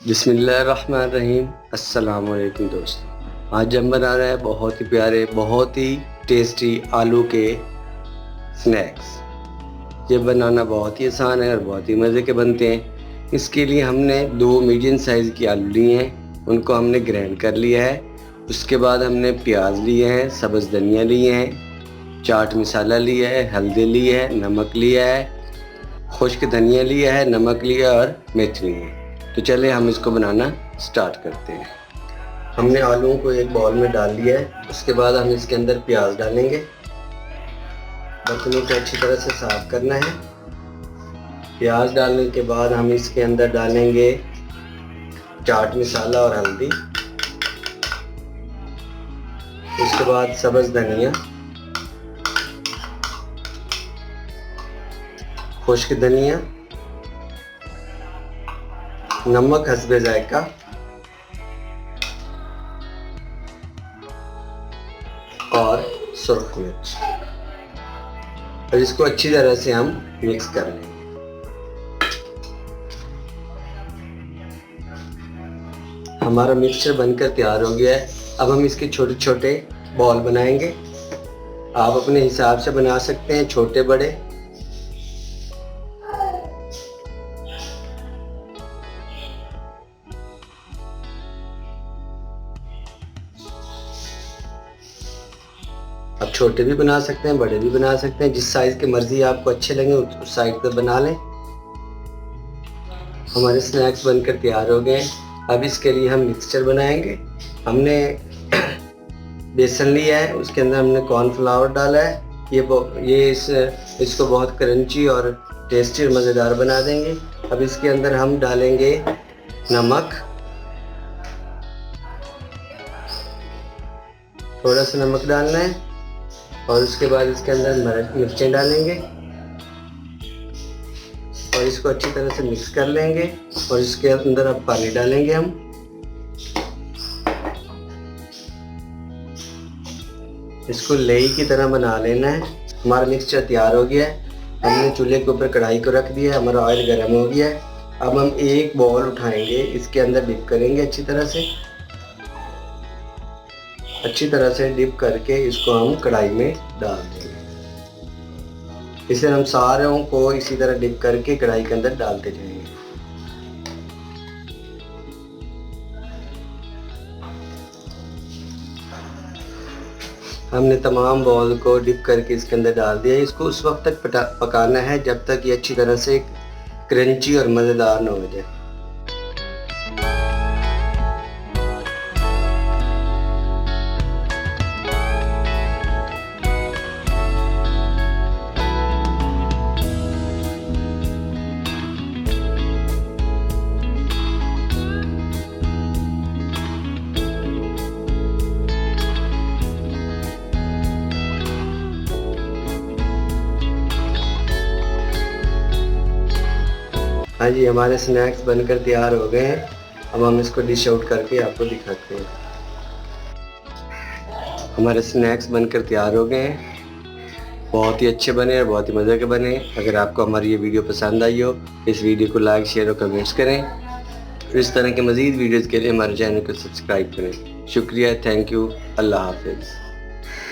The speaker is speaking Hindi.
बिस्मिल्लाहिर्रहमानिर्रहीम। अस्सलाम वालेकुम दोस्तों, आज हम बना रहे हैं बहुत ही प्यारे, बहुत ही टेस्टी आलू के स्नैक्स। ये बनाना बहुत ही आसान है और बहुत ही मज़े के बनते हैं। इसके लिए हमने 2 मीडियम साइज़ की आलू लिए हैं, उनको हमने ग्राइंड कर लिया है। उसके बाद हमने प्याज लिए हैं, सब्ज़ धनिया लिए हैं, चाट मसाला लिया है, हल्दी ली है, नमक लिया है, खुश्क धनिया लिया है, नमक लिया और मिर्च लिए है। तो चले हम इसको बनाना स्टार्ट करते हैं। हमने आलूओं को एक बाउल में डाल लिया है। उसके बाद हम इसके अंदर प्याज डालेंगे। बर्तनों को अच्छी तरह से साफ करना है। प्याज डालने के बाद हम इसके अंदर डालेंगे चाट मसाला और हल्दी। उसके बाद सब्ज़ धनिया, खुश्क धनिया, नमक हस्बे जायका और सुर्ख मिर्च, और इसको अच्छी तरह से हम मिक्स कर लेंगे। हमारा मिक्सचर बनकर तैयार हो गया है। अब हम इसके छोटे छोटे बॉल बनाएंगे। आप अपने हिसाब से बना सकते हैं, छोटे बड़े। आप छोटे भी बना सकते हैं, बड़े भी बना सकते हैं, जिस साइज़ के मर्ज़ी आपको अच्छे लगे उस साइज़ पे बना लें। हमारे स्नैक्स बनकर तैयार हो गए। अब इसके लिए हम मिक्सचर बनाएंगे। हमने बेसन लिया है, उसके अंदर हमने कॉर्नफ्लावर डाला है। इसको बहुत क्रंची और टेस्टी और मज़ेदार बना देंगे। अब इसके अंदर हम डालेंगे नमक, थोड़ा सा नमक डालना है, और उसके बाद इसके अंदर मिर्चें डालेंगे और इसको अच्छी तरह से मिक्स कर लेंगे। और इसके अंदर अब पानी डालेंगे हम। इसको लेई की तरह बना लेना है। हमारा मिक्सचर तैयार हो गया है। हमने चूल्हे के ऊपर कढ़ाई को रख दिया है, हमारा ऑयल गर्म हो गया है। अब हम एक बॉल उठाएंगे, इसके अंदर डिप करेंगे अच्छी तरह से डिप करके इसको हम कढ़ाई में डाल देंगे। इसे हम सारों को इसी तरह डिप करके कढ़ाई के अंदर डालते जाएंगे। हमने तमाम बॉल को डिप करके इसके अंदर डाल दिया। इसको उस वक्त तक पकाना है जब तक ये अच्छी तरह से क्रंची और मज़ेदार न हो जाए। हाँ जी, हमारे स्नैक्स बनकर तैयार हो गए हैं। अब हम इसको डिश आउट करके आपको दिखाते हैं। हमारे स्नैक्स बनकर तैयार हो गए हैं। बहुत ही अच्छे बने और बहुत ही मज़े के बने। अगर आपको हमारी ये वीडियो पसंद आई हो, इस वीडियो को लाइक, शेयर और कमेंट्स करें। और इस तरह के मज़ीद वीडियोज़ के लिए हमारे चैनल को सब्सक्राइब करें। शुक्रिया, थैंक यू, अल्लाह हाफिज़।